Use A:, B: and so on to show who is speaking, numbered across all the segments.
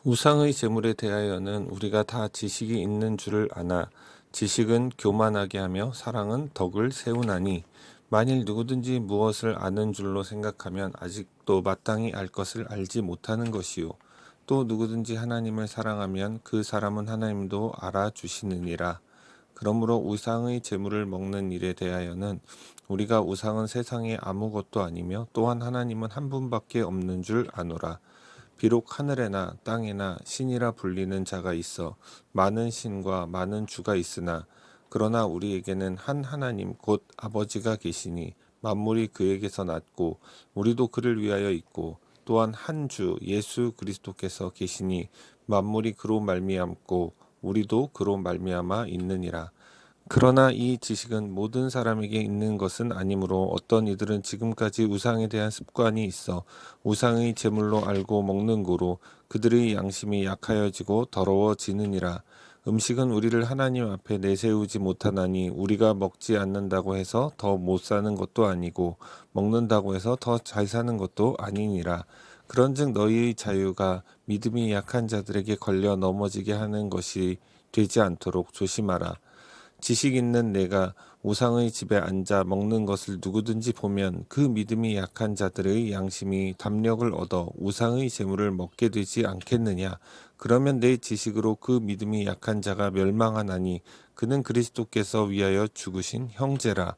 A: 우상의 제물에 대하여는 우리가 다 지식이 있는 줄을 아나 지식은 교만하게 하며 사랑은 덕을 세우나니 만일 누구든지 무엇을 아는 줄로 생각하면 아직도 마땅히 알 것을 알지 못하는 것이요 또 누구든지 하나님을 사랑하면 그 사람은 하나님도 알아주시느니라. 그러므로 우상의 제물을 먹는 일에 대하여는 우리가 우상은 세상에 아무것도 아니며 또한 하나님은 한 분밖에 없는 줄 아노라. 비록 하늘에나 땅에나 신이라 불리는 자가 있어 많은 신과 많은 주가 있으나 그러나 우리에게는 한 하나님 곧 아버지가 계시니 만물이 그에게서 났고 우리도 그를 위하여 있고 또한 한 주 예수 그리스도께서 계시니 만물이 그로 말미암고 우리도 그로 말미암아 있느니라. 그러나 이 지식은 모든 사람에게 있는 것은 아니므로 어떤 이들은 지금까지 우상에 대한 습관이 있어 우상의 제물로 알고 먹는 고로 그들의 양심이 약하여지고 더러워지느니라. 음식은 우리를 하나님 앞에 내세우지 못하나니 우리가 먹지 않는다고 해서 더 못 사는 것도 아니고 먹는다고 해서 더 잘 사는 것도 아니니라. 그런즉 너희의 자유가 믿음이 약한 자들에게 걸려 넘어지게 하는 것이 되지 않도록 조심하라. 지식 있는 내가 우상의 집에 앉아 먹는 것을 누구든지 보면 그 믿음이 약한 자들의 양심이 담력을 얻어 우상의 제물을 먹게 되지 않겠느냐. 그러면 내 지식으로 그 믿음이 약한 자가 멸망하나니 그는 그리스도께서 위하여 죽으신 형제라.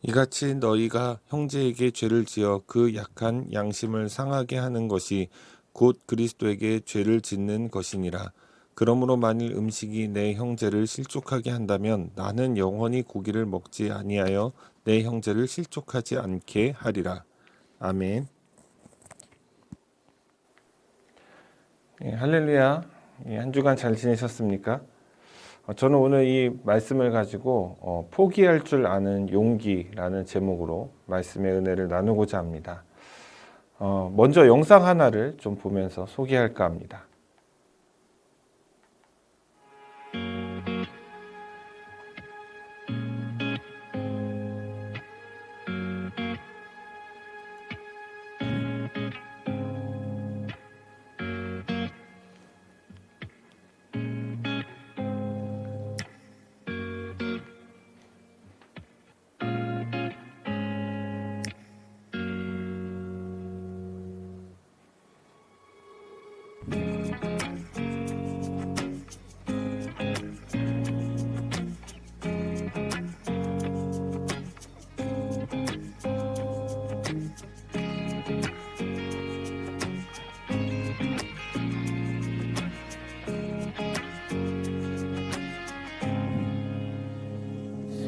A: 이같이 너희가 형제에게 죄를 지어 그 약한 양심을 상하게 하는 것이 곧 그리스도에게 죄를 짓는 것이니라. 그러므로 만일 음식이 내 형제를 실족하게 한다면 나는 영원히 고기를 먹지 아니하여 내 형제를 실족하지 않게 하리라. 아멘. 할렐루야. 한 주간 잘 지내셨습니까? 저는 오늘 이 말씀을 가지고 포기할 줄 아는 용기라는 제목으로 말씀의 은혜를 나누고자 합니다. 먼저 영상 하나를 좀 보면서 소개할까 합니다.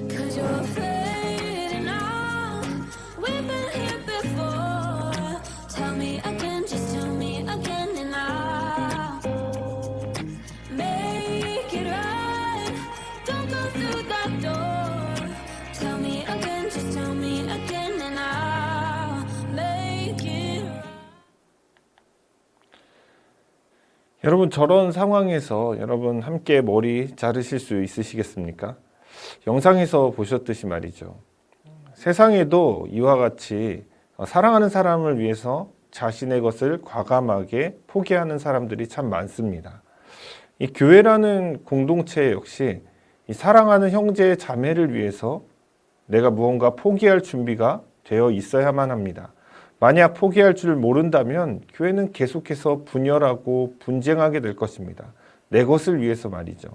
B: Cause you're fading out. We've been here before. Tell me again, just tell me again, and I'll make it right. Don't go through that door. Tell me again, just tell me again, and I'll make it right.
A: 여러분, 저런 상황에서 여러분 함께 머리 자르실 수 있으시겠습니까? 영상에서 보셨듯이 말이죠. 세상에도 이와 같이 사랑하는 사람을 위해서 자신의 것을 과감하게 포기하는 사람들이 참 많습니다. 이 교회라는 공동체 역시 이 사랑하는 형제 자매를 위해서 내가 무언가 포기할 준비가 되어 있어야만 합니다. 만약 포기할 줄 모른다면 교회는 계속해서 분열하고 분쟁하게 될 것입니다. 내 것을 위해서 말이죠.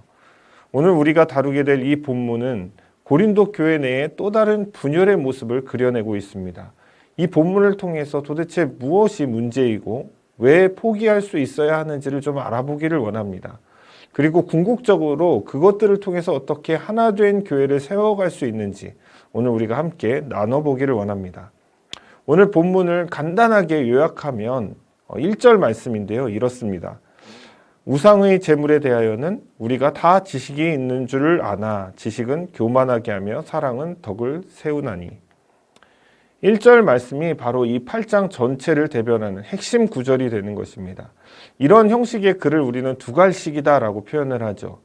A: 오늘 우리가 다루게 될 이 본문은 고린도 교회 내에 또 다른 분열의 모습을 그려내고 있습니다. 이 본문을 통해서 도대체 무엇이 문제이고 왜 포기할 수 있어야 하는지를 좀 알아보기를 원합니다. 그리고 궁극적으로 그것들을 통해서 어떻게 하나 된 교회를 세워갈 수 있는지 오늘 우리가 함께 나눠보기를 원합니다. 오늘 본문을 간단하게 요약하면 1절 말씀인데요. 이렇습니다. 우상의 제물에 대하여는 우리가 다 지식이 있는 줄을 아나 지식은 교만하게 하며 사랑은 덕을 세우나니. 1절 말씀이 바로 이 8장 전체를 대변하는 핵심 구절이 되는 것입니다. 이런 형식의 글을 우리는 두갈식이다라고 표현을 하죠.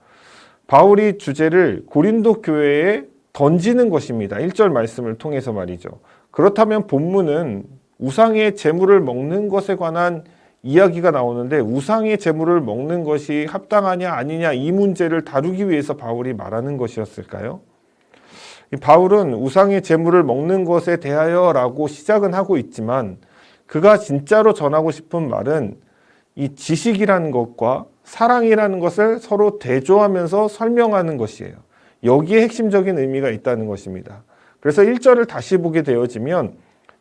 A: 바울이 주제를 고린도 교회에 던지는 것입니다. 1절 말씀을 통해서 말이죠. 그렇다면 본문은 우상의 제물을 먹는 것에 관한 이야기가 나오는데 우상의 제물을 먹는 것이 합당하냐 아니냐 이 문제를 다루기 위해서 바울이 말하는 것이었을까요? 바울은 우상의 제물을 먹는 것에 대하여라고 시작은 하고 있지만 그가 진짜로 전하고 싶은 말은 이 지식이라는 것과 사랑이라는 것을 서로 대조하면서 설명하는 것이에요. 여기에 핵심적인 의미가 있다는 것입니다. 그래서 1절을 다시 보게 되어지면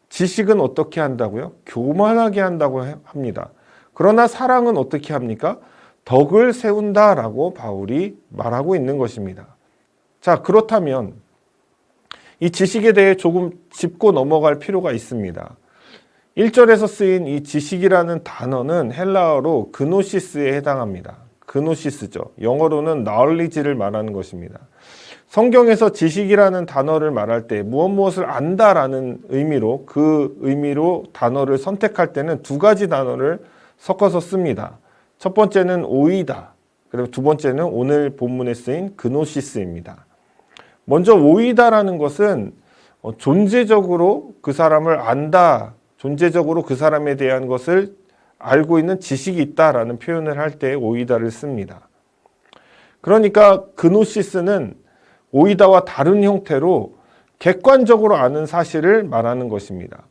A: 지식은 어떻게 한다고요? 교만하게 한다고 합니다. 그러나 사랑은 어떻게 합니까? 덕을 세운다라고 바울이 말하고 있는 것입니다. 자, 그렇다면 이 지식에 대해 조금 짚고 넘어갈 필요가 있습니다. 1절에서 쓰인 이 지식이라는 단어는 헬라어로 그노시스에 해당합니다. 그노시스죠. 영어로는 knowledge를 말하는 것입니다. 성경에서 지식이라는 단어를 말할 때 무엇을 안다라는 의미로 그 의미로 단어를 선택할 때는 두 가지 단어를 섞어서 씁니다. 첫 번째는 오이다. 그리고 두 번째는 오늘 본문에 쓰인 그노시스입니다. 먼저 오이다라는 것은 존재적으로 그 사람을 안다, 존재적으로 그 사람에 대한 것을 알고 있는 지식이 있다라는 표현을 할 때 오이다를 씁니다. 그러니까 그노시스는 오이다와 다른 형태로 객관적으로 아는 사실을 말하는 것입니다.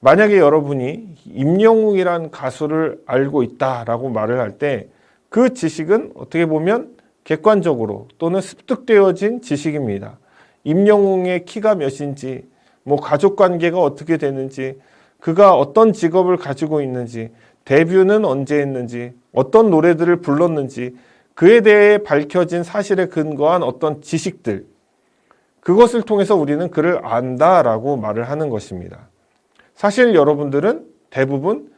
A: 만약에 여러분이 임영웅이란 가수를 알고 있다라고 말을 할 때 그 지식은 어떻게 보면 객관적으로 또는 습득되어진 지식입니다. 임영웅의 키가 몇인지, 가족 관계가 어떻게 되는지, 그가 어떤 직업을 가지고 있는지, 데뷔는 언제 했는지, 어떤 노래들을 불렀는지, 그에 대해 밝혀진 사실에 근거한 어떤 지식들, 그것을 통해서 우리는 그를 안다라고 말을 하는 것입니다. 사실 여러분들은 대부분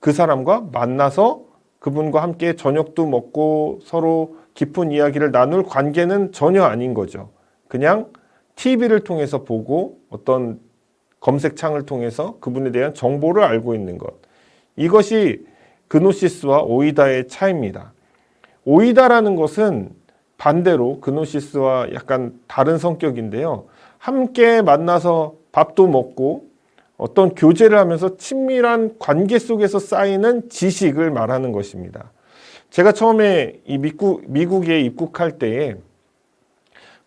A: 그 사람과 만나서 그분과 함께 저녁도 먹고 서로 깊은 이야기를 나눌 관계는 전혀 아닌 거죠. 그냥 TV를 통해서 보고 어떤 검색창을 통해서 그분에 대한 정보를 알고 있는 것. 이것이 그노시스와 오이다의 차이입니다. 오이다라는 것은 반대로 그노시스와 약간 다른 성격인데요. 함께 만나서 밥도 먹고 어떤 교제를 하면서 친밀한 관계 속에서 쌓이는 지식을 말하는 것입니다. 제가 처음에 이 미국에 입국할 때에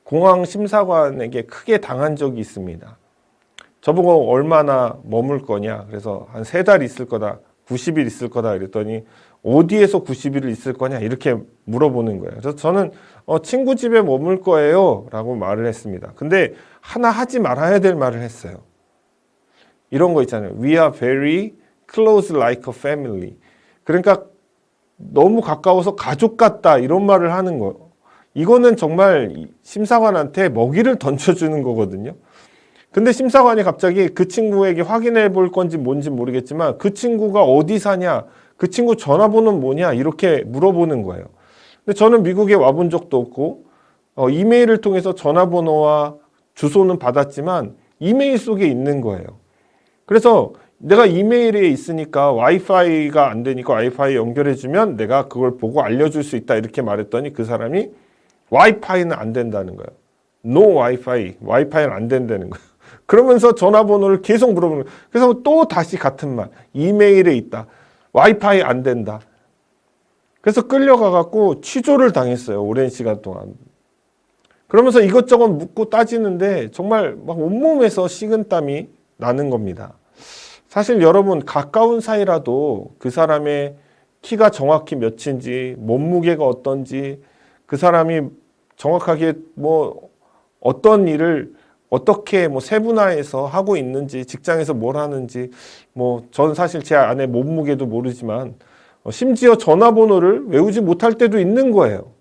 A: 공항 심사관에게 크게 당한 적이 있습니다. 저보고 얼마나 머물 거냐. 그래서 한 3달 있을 거다. 90일 있을 거다. 그랬더니 어디에서 90일을 있을 거냐. 이렇게 물어보는 거예요. 그래서 저는 친구 집에 머물 거예요. 라고 말을 했습니다. 근데 하나 하지 말아야 될 말을 했어요. 이런 거 있잖아요. We are very close like a family. 그러니까 너무 가까워서 가족 같다. 이런 말을 하는 거. 이거는 정말 심사관한테 먹이를 던져주는 거거든요. 근데 심사관이 갑자기 그 친구에게 확인해 볼 건지 뭔지 모르겠지만 그 친구가 어디 사냐, 그 친구 전화번호는 뭐냐 이렇게 물어보는 거예요. 근데 저는 미국에 와본 적도 없고 이메일을 통해서 전화번호와 주소는 받았지만 이메일 속에 있는 거예요. 그래서 내가 이메일에 있으니까 와이파이가 안 되니까 와이파이 연결해주면 내가 그걸 보고 알려줄 수 있다 이렇게 말했더니 그 사람이 와이파이는 안 된다는 거예요. No 와이파이, 와이파이는 안 된다는 거예요. 그러면서 전화번호를 계속 물어보는 거예요. 그래서 또 다시 같은 말, 이메일에 있다, 와이파이 안 된다. 그래서 끌려가갖고 취조를 당했어요. 오랜 시간 동안. 그러면서 이것저것 묻고 따지는데 정말 막 온몸에서 식은땀이 나는 겁니다. 사실 여러분 가까운 사이라도 그 사람의 키가 정확히 몇인지, 몸무게가 어떤지, 그 사람이 정확하게 어떤 일을 어떻게 세분화해서 하고 있는지, 직장에서 뭘 하는지, 전 사실 제 아내 몸무게도 모르지만 심지어 전화번호를 외우지 못할 때도 있는 거예요.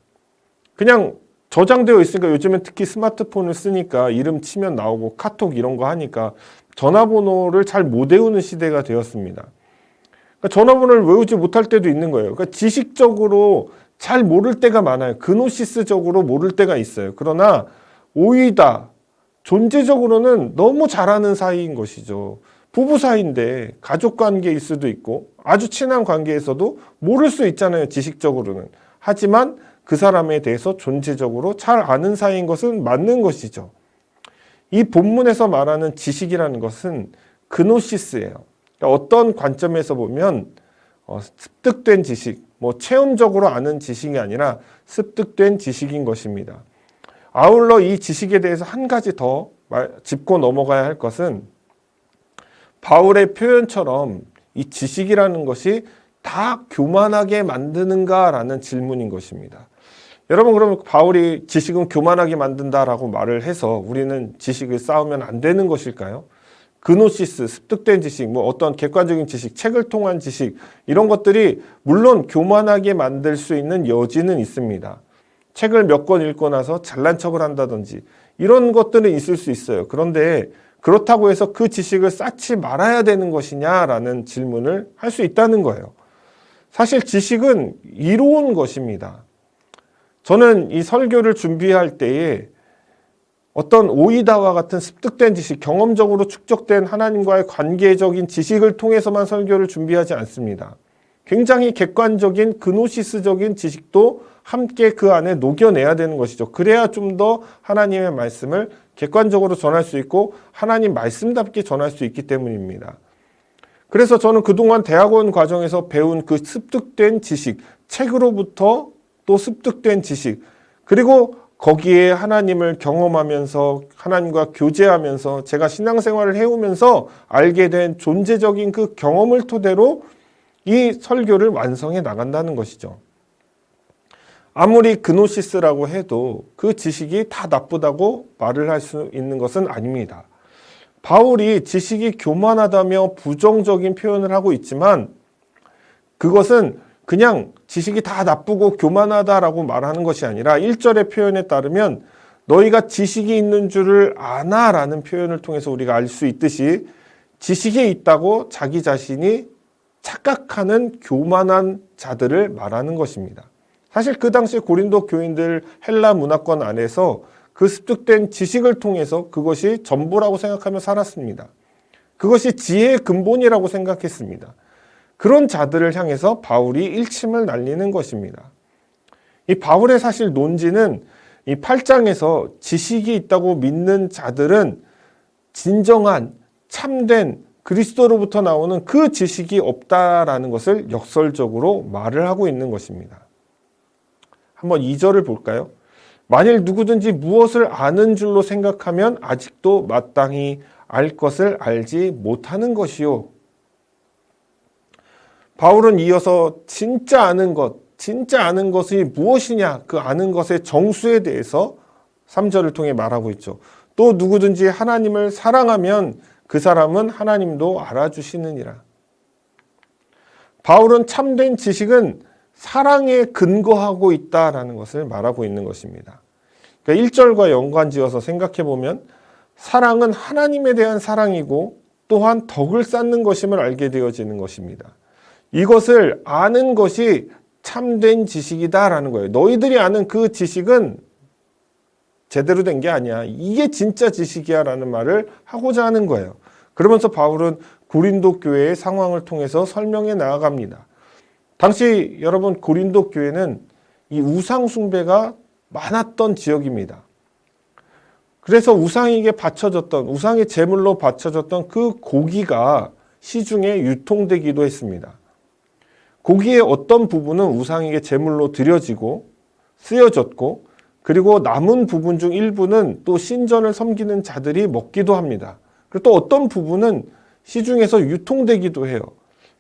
A: 그냥 저장되어 있으니까 요즘엔 특히 스마트폰을 쓰니까 이름 치면 나오고 카톡 이런 거 하니까 전화번호를 잘 못 외우는 시대가 되었습니다. 그러니까 전화번호를 외우지 못할 때도 있는 거예요. 그러니까 지식적으로 잘 모를 때가 많아요. 그노시스적으로 모를 때가 있어요. 그러나 오이다, 존재적으로는 너무 잘하는 사이인 것이죠. 부부 사이인데 가족 관계일 수도 있고 아주 친한 관계에서도 모를 수 있잖아요. 지식적으로는. 하지만 그 사람에 대해서 존재적으로 잘 아는 사이인 것은 맞는 것이죠. 이 본문에서 말하는 지식이라는 것은 그노시스예요. 그러니까 어떤 관점에서 보면
C: 습득된 지식, 뭐 체험적으로 아는 지식이 아니라 습득된 지식인 것입니다. 아울러 이 지식에 대해서 한 가지 더 짚고 넘어가야 할 것은 바울의 표현처럼 이 지식이라는 것이 다 교만하게 만드는가라는 질문인 것입니다. 여러분, 그러면 바울이 지식은 교만하게 만든다라고 말을 해서 우리는 지식을 쌓으면 안 되는 것일까요? 그노시스, 습득된 지식, 뭐 어떤 객관적인 지식, 책을 통한 지식, 이런 것들이 물론 교만하게 만들 수 있는 여지는 있습니다. 책을 몇 권 읽고 나서 잘난 척을 한다든지 이런 것들은 있을 수 있어요. 그런데 그렇다고 해서 그 지식을 쌓지 말아야 되는 것이냐라는 질문을 할 수 있다는 거예요. 사실 지식은 이로운 것입니다. 저는 이 설교를 준비할 때에 어떤 오이다와 같은 습득된 지식, 경험적으로 축적된 하나님과의 관계적인 지식을 통해서만 설교를 준비하지 않습니다. 굉장히 객관적인 그노시스적인 지식도 함께 그 안에 녹여내야 되는 것이죠. 그래야 좀 더 하나님의 말씀을 객관적으로 전할 수 있고 하나님 말씀답게 전할 수 있기 때문입니다. 그래서 저는 그동안 대학원 과정에서 배운 그 습득된 지식, 책으로부터 또 습득된 지식, 그리고 거기에 하나님을 경험하면서 하나님과 교제하면서 제가 신앙생활을 해오면서 알게 된 존재적인 그 경험을 토대로 이 설교를 완성해 나간다는 것이죠. 아무리 그노시스라고 해도 그 지식이 다 나쁘다고 말을 할 수 있는 것은 아닙니다. 바울이 지식이 교만하다며 부정적인 표현을 하고 있지만 그것은 그냥 지식이 다 나쁘고 교만하다라고 말하는 것이 아니라 1절의 표현에 따르면 너희가 지식이 있는 줄을 아나라는 표현을 통해서 우리가 알 수 있듯이 지식이 있다고 자기 자신이 착각하는 교만한 자들을 말하는 것입니다. 사실 그 당시 고린도 교인들 헬라 문화권 안에서 그 습득된 지식을 통해서 그것이 전부라고 생각하며 살았습니다. 그것이 지혜의 근본이라고 생각했습니다. 그런 자들을 향해서 바울이 일침을 날리는 것입니다. 이 바울의 사실 논지는 이 8장에서 지식이 있다고 믿는 자들은 진정한 참된 그리스도로부터 나오는 그 지식이 없다라는 것을 역설적으로 말을 하고 있는 것입니다. 한번 2절을 볼까요? 만일 누구든지 무엇을 아는 줄로 생각하면 아직도 마땅히 알 것을 알지 못하는 것이요. 바울은 이어서 진짜 아는 것이 무엇이냐, 그 아는 것의 정수에 대해서 3절을 통해 말하고 있죠. 또 누구든지 하나님을 사랑하면 그 사람은 하나님도 알아주시느니라. 바울은 참된 지식은 사랑에 근거하고 있다라는 것을 말하고 있는 것입니다. 그러니까 1절과 연관지어서 생각해 보면 사랑은 하나님에 대한 사랑이고 또한 덕을 쌓는 것임을 알게 되어지는 것입니다. 이것을 아는 것이 참된 지식이다라는 거예요. 너희들이 아는 그 지식은 제대로 된 게 아니야. 이게 진짜 지식이야 라는 말을 하고자 하는 거예요. 그러면서 바울은 고린도 교회의 상황을 통해서 설명해 나아갑니다. 당시 여러분 고린도 교회는 이 우상 숭배가 많았던 지역입니다. 그래서 우상에게 바쳐졌던, 우상의 제물로 바쳐졌던 그 고기가 시중에 유통되기도 했습니다. 고기의 어떤 부분은 우상에게 제물로 드려지고 쓰여졌고 그리고 남은 부분 중 일부는 또 신전을 섬기는 자들이 먹기도 합니다. 그리고 또 어떤 부분은 시중에서 유통되기도 해요.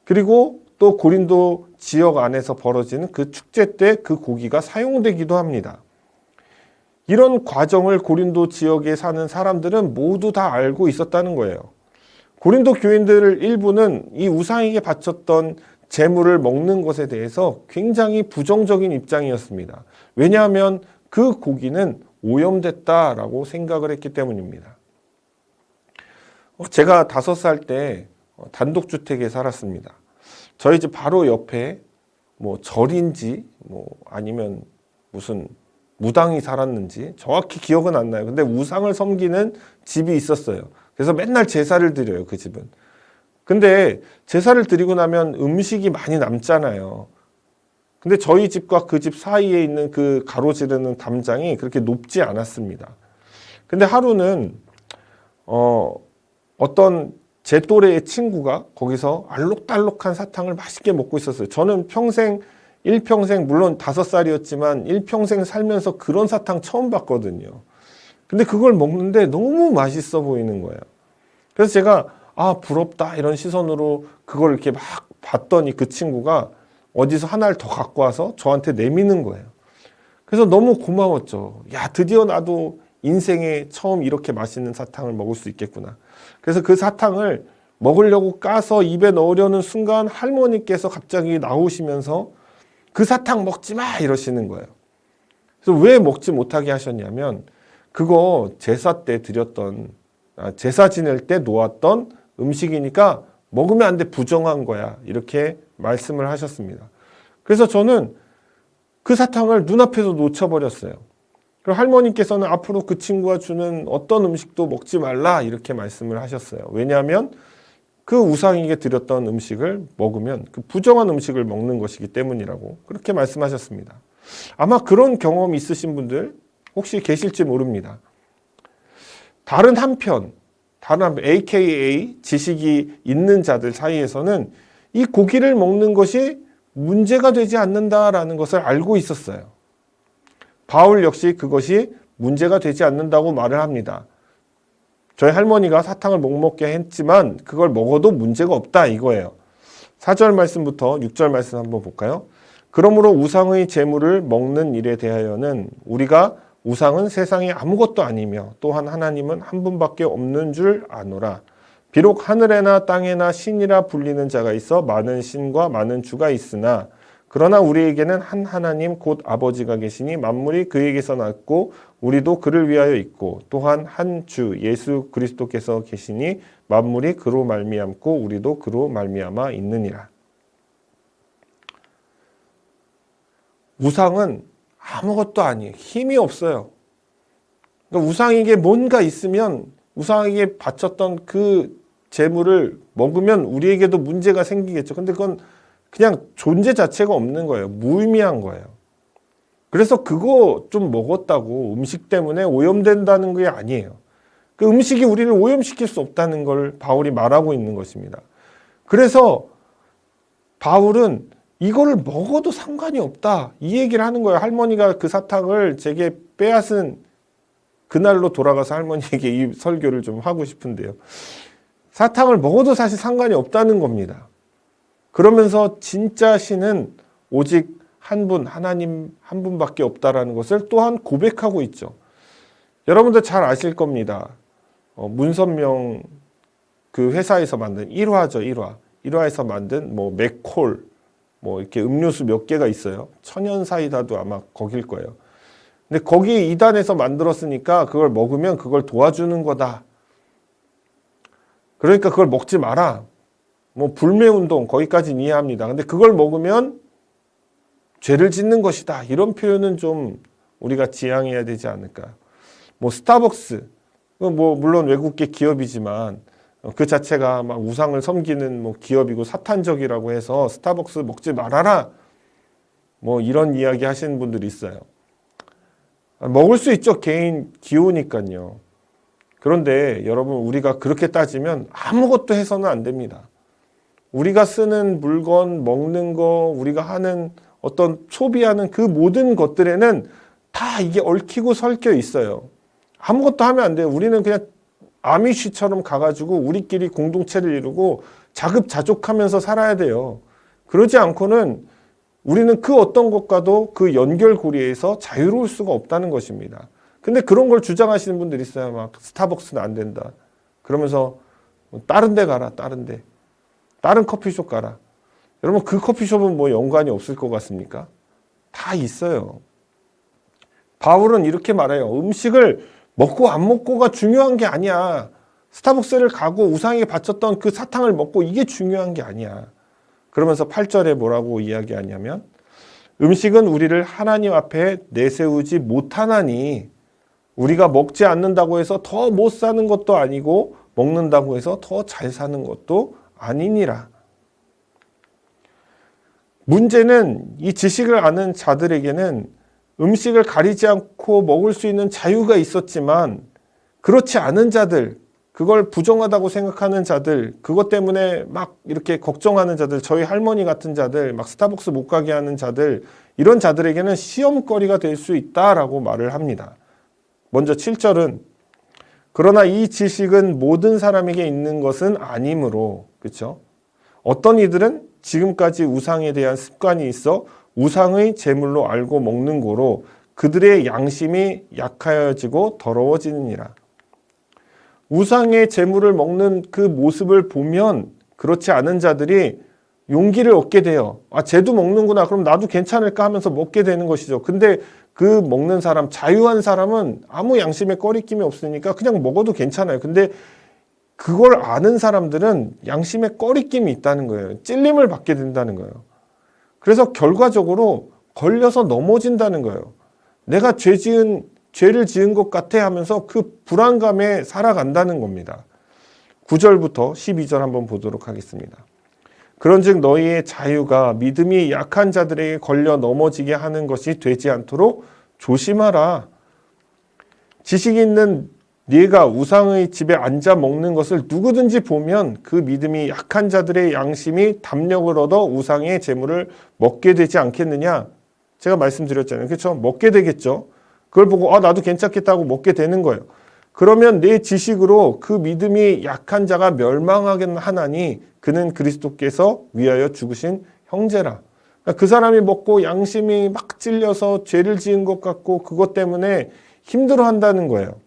C: 그리고 또 고린도 지역 안에서 벌어지는 그 축제 때 그 고기가 사용되기도 합니다. 이런 과정을 고린도 지역에 사는 사람들은 모두 다 알고 있었다는 거예요. 고린도 교인들 일부는 이 우상에게 바쳤던 제물을 먹는 것에 대해서 굉장히 부정적인 입장이었습니다. 왜냐하면 그 고기는 오염됐다라고 생각을 했기 때문입니다. 제가 5살 때 단독주택에 살았습니다. 저희 집 바로 옆에 뭐 절인지 뭐 아니면 무슨 무당이 살았는지 정확히 기억은 안 나요. 근데 우상을 섬기는 집이 있었어요. 그래서 맨날 제사를 드려요, 그 집은. 근데 제사를 드리고 나면 음식이 많이 남잖아요. 근데 저희 집과 그 집 사이에 있는 그 가로지르는 담장이 그렇게 높지 않았습니다. 근데 하루는 어떤 제 또래의 친구가 거기서 알록달록한 사탕을 맛있게 먹고 있었어요. 저는 일평생 물론 5살이었지만 일평생 살면서 그런 사탕 처음 봤거든요. 근데 그걸 먹는데 너무 맛있어 보이는 거예요. 그래서 제가 부럽다 이런 시선으로 그걸 이렇게 막 봤더니 그 친구가 어디서 하나를 더 갖고 와서 저한테 내미는 거예요. 그래서 너무 고마웠죠. 야, 드디어 나도 인생에 처음 이렇게 맛있는 사탕을 먹을 수 있겠구나. 그래서 그 사탕을 먹으려고 까서 입에 넣으려는 순간 할머니께서 갑자기 나오시면서 그 사탕 먹지 마 이러시는 거예요. 그래서 왜 먹지 못하게 하셨냐면 그거 제사 때 드렸던 제사 지낼 때 놓았던 음식이니까 먹으면 안 돼, 부정한 거야 이렇게 말씀을 하셨습니다. 그래서 저는 그 사탕을 눈앞에서 놓쳐버렸어요. 그리고 할머니께서는 앞으로 그 친구가 주는 어떤 음식도 먹지 말라 이렇게 말씀을 하셨어요. 왜냐하면 그 우상에게 드렸던 음식을 먹으면 그 부정한 음식을 먹는 것이기 때문이라고 그렇게 말씀하셨습니다. 아마 그런 경험이 있으신 분들 혹시 계실지 모릅니다. 다른 한편 AKA 지식이 있는 자들 사이에서는 이 고기를 먹는 것이 문제가 되지 않는다라는 것을 알고 있었어요. 바울 역시 그것이 문제가 되지 않는다고 말을 합니다. 저희 할머니가 사탕을 못 먹게 했지만 그걸 먹어도 문제가 없다 이거예요. 4절 말씀부터 6절 말씀 한번 볼까요? 그러므로 우상의 제물을 먹는 일에 대하여는 우리가 우상은 세상에 아무것도 아니며 또한 하나님은 한 분밖에 없는 줄 아노라. 비록 하늘에나 땅에나 신이라 불리는 자가 있어 많은 신과 많은 주가 있으나 그러나 우리에게는 한 하나님 곧 아버지가 계시니 만물이 그에게서 났고 우리도 그를 위하여 있고 또한 한 주 예수 그리스도께서 계시니 만물이 그로 말미암고 우리도 그로 말미암아 있느니라. 우상은 아무것도 아니에요. 힘이 없어요. 그러니까 우상에게 뭔가 있으면 우상에게 바쳤던 그 재물을 먹으면 우리에게도 문제가 생기겠죠. 근데 그건 그냥 존재 자체가 없는 거예요. 무의미한 거예요. 그래서 그거 좀 먹었다고 음식 때문에 오염된다는 게 아니에요. 그 음식이 우리를 오염시킬 수 없다는 걸 바울이 말하고 있는 것입니다. 그래서 바울은 이거를 먹어도 상관이 없다 이 얘기를 하는 거예요. 할머니가 그 사탕을 제게 빼앗은 그날로 돌아가서 할머니에게 이 설교를 좀 하고 싶은데요. 사탕을 먹어도 사실 상관이 없다는 겁니다. 그러면서 진짜 신은 오직 한 분, 하나님 한 분밖에 없다라는 것을 또한 고백하고 있죠. 여러분들 잘 아실 겁니다. 문선명 그 회사에서 만든 1화죠, 1화. 1화에서 만든 맥콜, 이렇게 음료수 몇 개가 있어요. 천연 사이다도 아마 거길 거예요. 근데 거기 2단에서 만들었으니까 그걸 먹으면 그걸 도와주는 거다. 그러니까 그걸 먹지 마라. 불매운동 거기까지는 이해합니다. 근데 그걸 먹으면 죄를 짓는 것이다. 이런 표현은 좀 우리가 지양해야 되지 않을까. 스타벅스, 물론 외국계 기업이지만 그 자체가 막 우상을 섬기는 기업이고 사탄적이라고 해서 스타벅스 먹지 말아라. 이런 이야기 하시는 분들이 있어요. 먹을 수 있죠. 개인 기호니까요. 그런데 여러분 우리가 그렇게 따지면 아무것도 해서는 안 됩니다. 우리가 쓰는 물건, 먹는 거, 우리가 하는 어떤 소비하는 그 모든 것들에는 다 이게 얽히고 설켜 있어요. 아무것도 하면 안 돼요. 우리는 그냥 아미쉬처럼 가가지고 우리끼리 공동체를 이루고 자급자족하면서 살아야 돼요. 그러지 않고는 우리는 그 어떤 것과도 그 연결고리에서 자유로울 수가 없다는 것입니다. 근데 그런 걸 주장하시는 분들이 있어요. 막 스타벅스는 안 된다. 그러면서 다른 데 가라, 다른 데. 다른 커피숍 가라. 여러분 그 커피숍은 연관이 없을 것 같습니까? 다 있어요. 바울은 이렇게 말해요. 음식을 먹고 안 먹고가 중요한 게 아니야. 스타벅스를 가고 우상에게 바쳤던 그 사탕을 먹고 이게 중요한 게 아니야. 그러면서 8절에 뭐라고 이야기하냐면 음식은 우리를 하나님 앞에 내세우지 못하나니 우리가 먹지 않는다고 해서 더 못 사는 것도 아니고 먹는다고 해서 더 잘 사는 것도 아니니라. 문제는 이 지식을 아는 자들에게는 음식을 가리지 않고 먹을 수 있는 자유가 있었지만 그렇지 않은 자들, 그걸 부정하다고 생각하는 자들, 그것 때문에 막 이렇게 걱정하는 자들, 저희 할머니 같은 자들, 막 스타벅스 못 가게 하는 자들, 이런 자들에게는 시험거리가 될 수 있다라고 말을 합니다. 먼저 7절은 그러나 이 지식은 모든 사람에게 있는 것은 아니므로, 그렇죠? 어떤 이들은 지금까지 우상에 대한 습관이 있어 우상의 제물로 알고 먹는 고로 그들의 양심이 약하여지고 더러워지느니라. 우상의 제물을 먹는 그 모습을 보면 그렇지 않은 자들이 용기를 얻게 돼요. 아, 쟤도 먹는구나. 그럼 나도 괜찮을까 하면서 먹게 되는 것이죠. 근데 그 먹는 사람, 자유한 사람은 아무 양심에 꺼리낌이 없으니까 그냥 먹어도 괜찮아요. 근데 그걸 아는 사람들은 양심에 꺼리낌이 있다는 거예요. 찔림을 받게 된다는 거예요. 그래서 결과적으로 걸려서 넘어진다는 거예요. 내가 죄를 지은 것 같아 하면서 그 불안감에 살아간다는 겁니다. 9절부터 12절 한번 보도록 하겠습니다. 그런즉 너희의 자유가 믿음이 약한 자들에게 걸려 넘어지게 하는 것이 되지 않도록 조심하라. 지식이 있는 네가 우상의 집에 앉아 먹는 것을 누구든지 보면 그 믿음이 약한 자들의 양심이 담력을 얻어 우상의 재물을 먹게 되지 않겠느냐. 제가 말씀드렸잖아요. 그렇죠? 먹게 되겠죠. 그걸 보고 나도 괜찮겠다고 먹게 되는 거예요. 그러면 내 지식으로 그 믿음이 약한 자가 멸망하겠나니 그는 그리스도께서 위하여 죽으신 형제라. 그러니까 그 사람이 먹고 양심이 막 찔려서 죄를 지은 것 같고 그것 때문에 힘들어한다는 거예요.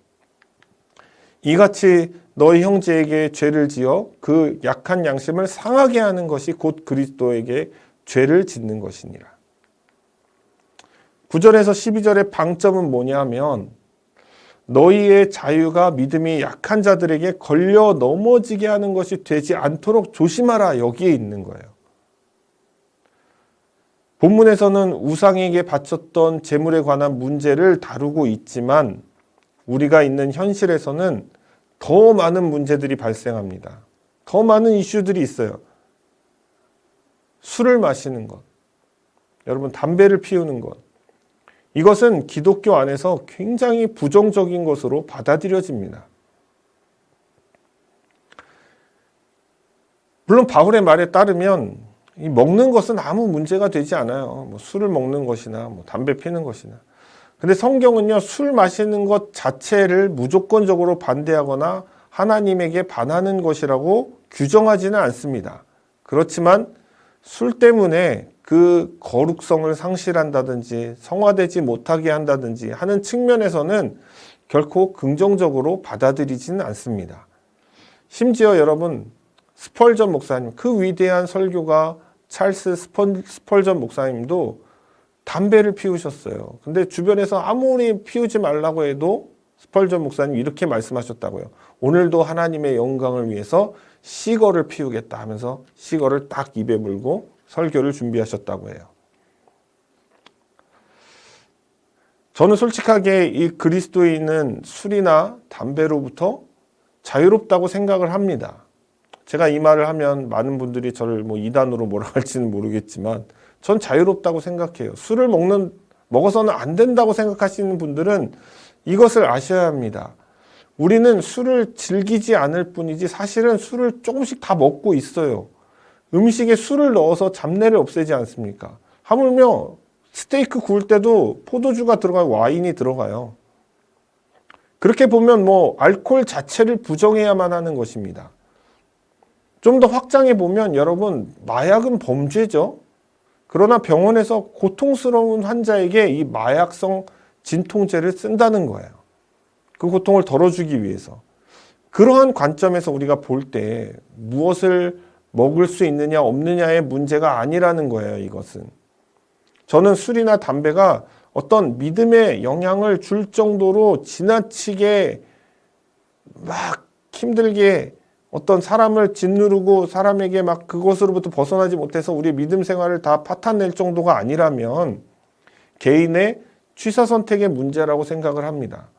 C: 이같이 너희 형제에게 죄를 지어 그 약한 양심을 상하게 하는 것이 곧 그리스도에게 죄를 짓는 것이니라. 9절에서 12절의 방점은 뭐냐면 너희의 자유가 믿음이 약한 자들에게 걸려 넘어지게 하는 것이 되지 않도록 조심하라, 여기에 있는 거예요. 본문에서는 우상에게 바쳤던 제물에 관한 문제를 다루고 있지만 우리가 있는 현실에서는 더 많은 문제들이 발생합니다. 더 많은 이슈들이 있어요. 술을 마시는 것, 여러분 담배를 피우는 것, 이것은 기독교 안에서 굉장히 부정적인 것으로 받아들여집니다. 물론 바울의 말에 따르면 이 먹는 것은 아무 문제가 되지 않아요. 뭐 술을 먹는 것이나 뭐 담배 피는 것이나. 근데 성경은요, 술 마시는 것 자체를 무조건적으로 반대하거나 하나님에게 반하는 것이라고 규정하지는 않습니다. 그렇지만 술 때문에 그 거룩성을 상실한다든지 성화되지 못하게 한다든지 하는 측면에서는 결코 긍정적으로 받아들이지는 않습니다. 심지어 여러분, 스펄전 목사님, 그 위대한 설교가 찰스 스펄전 목사님도 담배를 피우셨어요. 근데 주변에서 아무리 피우지 말라고 해도 스펄전 목사님 이렇게 말씀하셨다고요. 오늘도 하나님의 영광을 위해서 시거를 피우겠다 하면서 시거를 딱 입에 물고 설교를 준비하셨다고 해요. 저는 솔직하게 이 그리스도인은 술이나 담배로부터 자유롭다고 생각을 합니다. 제가 이 말을 하면 많은 분들이 저를 뭐 이단으로 뭐라 할지는 모르겠지만 전 자유롭다고 생각해요. 술을 먹어서는 안 된다고 생각하시는 분들은 이것을 아셔야 합니다. 우리는 술을 즐기지 않을 뿐이지 사실은 술을 조금씩 다 먹고 있어요. 음식에 술을 넣어서 잡내를 없애지 않습니까? 하물며 스테이크 구울 때도 포도주가 들어가요. 와인이 들어가요. 그렇게 보면 뭐 알코올 자체를 부정해야만 하는 것입니다. 좀 더 확장해 보면 여러분, 마약은 범죄죠. 그러나 병원에서 고통스러운 환자에게 이 마약성 진통제를 쓴다는 거예요. 그 고통을 덜어주기 위해서. 그러한 관점에서 우리가 볼 때 무엇을 먹을 수 있느냐 없느냐의 문제가 아니라는 거예요. 이것은. 저는 술이나 담배가 어떤 믿음에 영향을 줄 정도로 지나치게 막 힘들게 어떤 사람을 짓누르고 사람에게 막 그것으로부터 벗어나지 못해서 우리의 믿음 생활을 다 파탄낼 정도가 아니라면 개인의 취사 선택의 문제라고 생각을 합니다.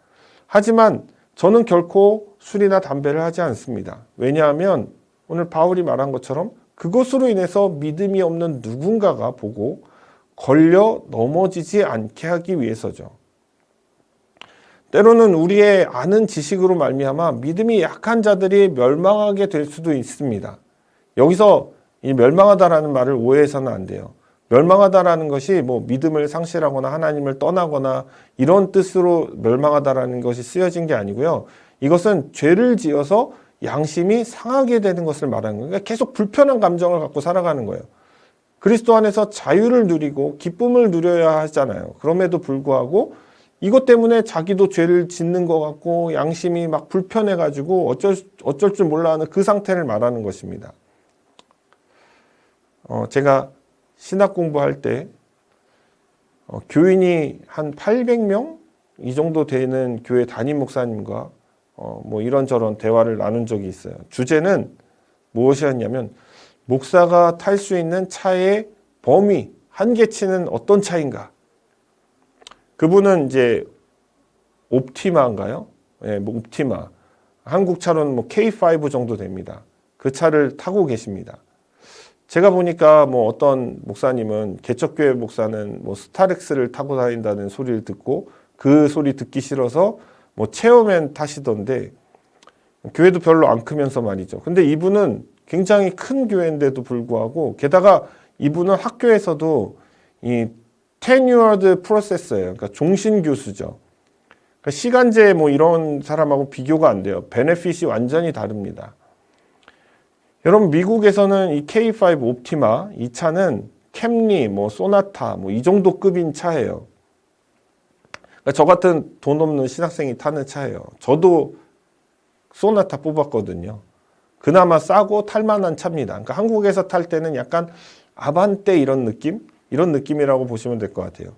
C: 하지만 저는 결코 술이나 담배를 하지 않습니다. 왜냐하면 오늘 바울이 말한 것처럼 그것으로 인해서 믿음이 없는 누군가가 보고 걸려 넘어지지 않게 하기 위해서죠. 때로는 우리의 아는 지식으로 말미암아 믿음이 약한 자들이 멸망하게 될 수도 있습니다. 여기서 이 멸망하다라는 말을 오해해서는 안 돼요. 멸망하다라는 것이 뭐 믿음을 상실하거나 하나님을 떠나거나 이런 뜻으로 멸망하다라는 것이 쓰여진 게 아니고요. 이것은 죄를 지어서 양심이 상하게 되는 것을 말하는 거예요. 그러니까 계속 불편한 감정을 갖고 살아가는 거예요. 그리스도 안에서 자유를 누리고 기쁨을 누려야 하잖아요. 그럼에도 불구하고 이것 때문에 자기도 죄를 짓는 것 같고 양심이 막 불편해가지고 어쩔 줄 몰라 하는 그 상태를 말하는 것입니다. 제가 신학 공부할 때 교인이 한 800명 이 정도 되는 교회 담임 목사님과 뭐 이런저런 대화를 나눈 적이 있어요. 주제는 무엇이었냐면 목사가 탈 수 있는 차의 범위, 한계치는 어떤 차인가? 그분은 이제 옵티마인가요? 네, 뭐 옵티마. 한국 차로는 뭐 K5 정도 됩니다. 그 차를 타고 계십니다. 제가 보니까 뭐 어떤 목사님은 개척교회 목사는 뭐 스타렉스를 타고 다닌다는 소리를 듣고 그 소리 듣기 싫어서 뭐 체어맨 타시던데 교회도 별로 안 크면서 말이죠. 근데 이분은 굉장히 큰 교회인데도 불구하고 게다가 이분은 학교에서도 이 tenured professor예요. 그러니까 종신 교수죠. 그러니까 시간제 뭐 이런 사람하고 비교가 안 돼요. 베네핏이 완전히 다릅니다. 여러분 미국에서는 이 K5 옵티마 이 차는 캠리, 뭐 소나타 뭐 이 정도 급인 차예요. 그러니까 저 같은 돈 없는 신학생이 타는 차예요. 저도 소나타 뽑았거든요. 그나마 싸고 탈만한 차입니다. 그러니까 한국에서 탈 때는 약간 아반떼 이런 느낌? 이런 느낌이라고 보시면 될 것 같아요.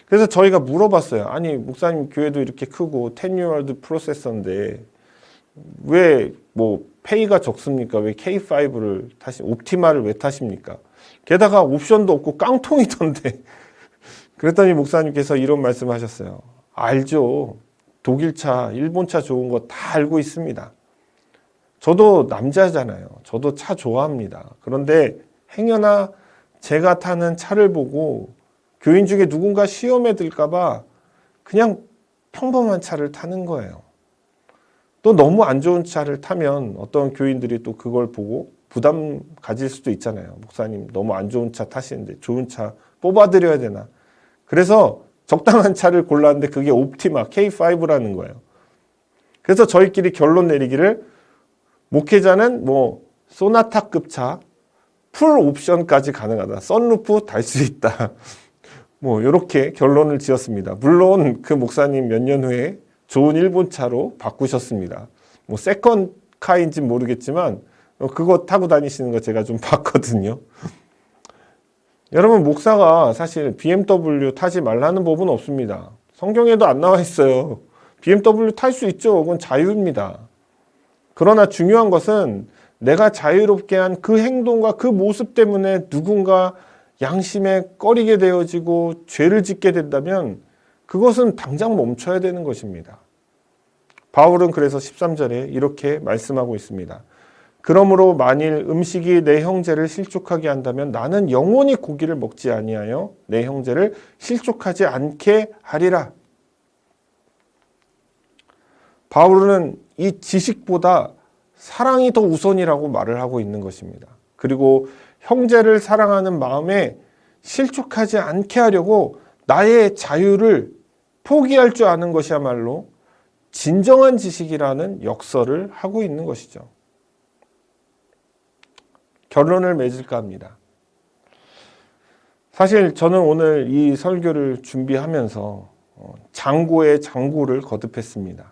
C: 그래서 저희가 물어봤어요. 아니 목사님 교회도 이렇게 크고 10year 프로세서인데 왜 뭐 페이가 적습니까? 왜 K5를 옵티마를 왜 타십니까? 게다가 옵션도 없고 깡통이던데. 그랬더니 목사님께서 이런 말씀하셨어요. 알죠. 독일차, 일본차 좋은 거 다 알고 있습니다. 저도 남자잖아요. 저도 차 좋아합니다. 그런데 행여나 제가 타는 차를 보고 교인 중에 누군가 시험에 들까봐 그냥 평범한 차를 타는 거예요. 또 너무 안 좋은 차를 타면 어떤 교인들이 또 그걸 보고 부담 가질 수도 있잖아요. 목사님 너무 안 좋은 차 타시는데 좋은 차 뽑아드려야 되나. 그래서 적당한 차를 골랐는데 그게 옵티마 K5라는 거예요. 그래서 저희끼리 결론 내리기를 목회자는 뭐 소나타급 차, 풀 옵션까지 가능하다. 선루프 달 수 있다. 뭐 이렇게 결론을 지었습니다. 물론 그 목사님 몇 년 후에 좋은 일본 차로 바꾸셨습니다. 뭐 세컨 카인지 모르겠지만 그거 타고 다니시는 거 제가 좀 봤거든요. 여러분 목사가 사실 BMW 타지 말라는 법은 없습니다. 성경에도 안 나와 있어요. BMW 탈 수 있죠. 그건 자유입니다. 그러나 중요한 것은 내가 자유롭게 한 그 행동과 그 모습 때문에 누군가 양심에 꺼리게 되어지고 죄를 짓게 된다면 그것은 당장 멈춰야 되는 것입니다. 바울은 그래서 13절에 이렇게 말씀하고 있습니다. 그러므로 만일 음식이 내 형제를 실족하게 한다면 나는 영원히 고기를 먹지 아니하여 내 형제를 실족하지 않게 하리라. 바울은 이 지식보다 사랑이 더 우선이라고 말을 하고 있는 것입니다. 그리고 형제를 사랑하는 마음에 실족하지 않게 하려고 나의 자유를 포기할 줄 아는 것이야말로 진정한 지식이라는 역설을 하고 있는 것이죠. 결론을 맺을까 합니다. 사실 저는 오늘 이 설교를 준비하면서 장고의 장고를 거듭했습니다.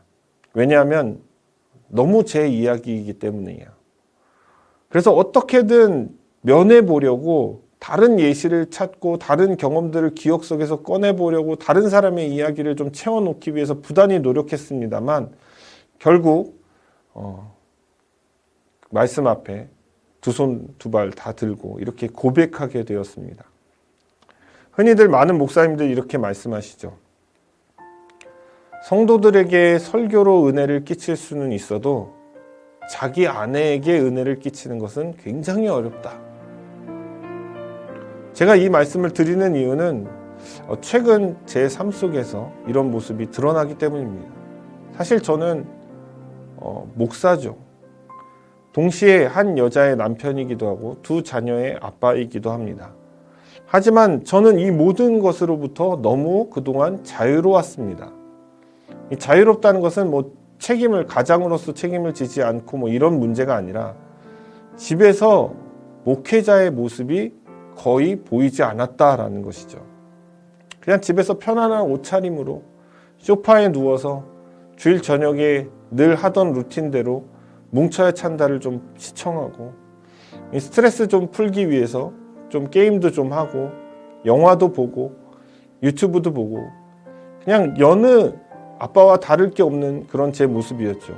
C: 왜냐하면 너무 제 이야기이기 때문이에요. 그래서 어떻게든 면해보려고 다른 예시를 찾고 다른 경험들을 기억 속에서 꺼내보려고 다른 사람의 이야기를 좀 채워놓기 위해서 부단히 노력했습니다만 결국 말씀 앞에 두 손 두 발 다 들고 이렇게 고백하게 되었습니다. 흔히들 많은 목사님들이 이렇게 말씀하시죠. 성도들에게 설교로 은혜를 끼칠 수는 있어도 자기 아내에게 은혜를 끼치는 것은 굉장히 어렵다. 제가 이 말씀을 드리는 이유는 최근 제 삶 속에서 이런 모습이 드러나기 때문입니다. 사실 저는 목사죠. 동시에 한 여자의 남편이기도 하고 두 자녀의 아빠이기도 합니다. 하지만 저는 이 모든 것으로부터 너무 그동안 자유로웠습니다. 이 자유롭다는 것은 뭐 가장으로서 책임을 지지 않고 뭐 이런 문제가 아니라 집에서 목회자의 모습이 거의 보이지 않았다라는 것이죠. 그냥 집에서 편안한 옷차림으로 소파에 누워서 주일 저녁에 늘 하던 루틴대로 뭉쳐야 찬다를 좀 시청하고 이 스트레스 좀 풀기 위해서 좀 게임도 좀 하고 영화도 보고 유튜브도 보고 그냥 여느 아빠와 다를 게 없는 그런 제 모습이었죠.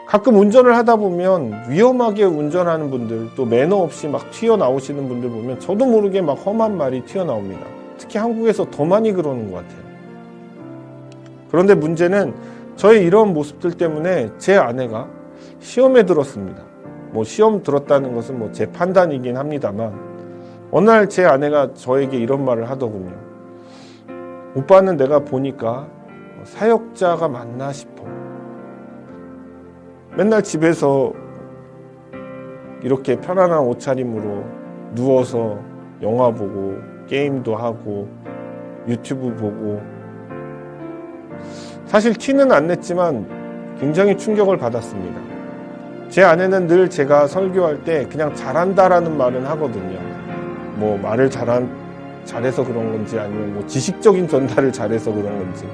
C: 가끔 운전을 하다 보면 위험하게 운전하는 분들 또 매너 없이 막 튀어나오시는 분들 보면 저도 모르게 막 험한 말이 튀어나옵니다. 특히 한국에서 더 많이 그러는 것 같아요. 그런데 문제는 저의 이런 모습들 때문에 제 아내가 시험에 들었습니다. 뭐 시험 들었다는 것은 뭐 제 판단이긴 합니다만 어느 날 제 아내가 저에게 이런 말을 하더군요. 오빠는 내가 보니까 사역자가 맞나 싶어. 맨날 집에서 이렇게 편안한 옷차림으로 누워서 영화 보고 게임도 하고 유튜브 보고 사실 티는 안 냈지만 굉장히 충격을 받았습니다. 제 아내는 늘 제가 설교할 때 그냥 잘한다라는 말은 하거든요. 뭐 말을 잘해서 그런 건지 아니면 뭐 지식적인 전달을 잘해서 그런 건지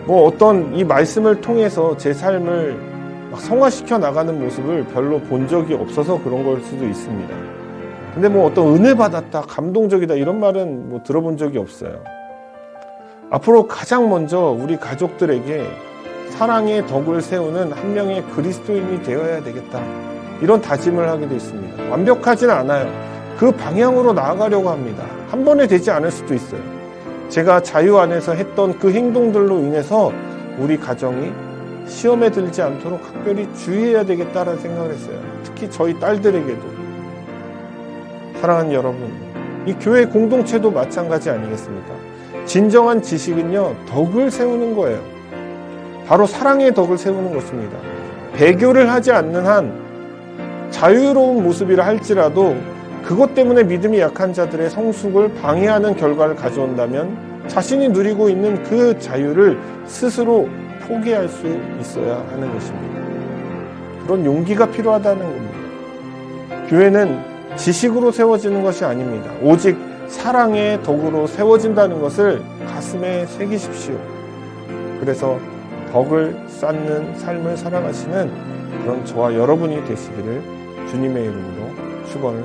C: 뭐 어떤 이 말씀을 통해서 제 삶을 막 성화시켜 나가는 모습을 별로 본 적이 없어서 그런 걸 수도 있습니다. 근데 뭐 어떤 은혜 받았다, 감동적이다 이런 말은 뭐 들어본 적이 없어요. 앞으로 가장 먼저 우리 가족들에게 사랑의 덕을 세우는 한 명의 그리스도인이 되어야 되겠다. 이런 다짐을 하게 돼 있습니다. 완벽하지는 않아요. 그 방향으로 나아가려고 합니다. 한 번에 되지 않을 수도 있어요. 제가 자유 안에서 했던 그 행동들로 인해서 우리 가정이 시험에 들지 않도록 각별히 주의해야 되겠다라는 생각을 했어요. 특히 저희 딸들에게도. 사랑하는 여러분, 이 교회 공동체도 마찬가지 아니겠습니까? 진정한 지식은요, 덕을 세우는 거예요. 바로 사랑의 덕을 세우는 것입니다. 배교를 하지 않는 한 자유로운 모습이라 할지라도 그것 때문에 믿음이 약한 자들의 성숙을 방해하는 결과를 가져온다면 자신이 누리고 있는 그 자유를 스스로 포기할 수 있어야 하는 것입니다. 그런 용기가 필요하다는 겁니다. 교회는 지식으로 세워지는 것이 아닙니다. 오직 사랑의 덕으로 세워진다는 것을 가슴에 새기십시오. 그래서 덕을 쌓는 삶을 살아가시는 그런 저와 여러분이 되시기를 주님의 이름으로 축원을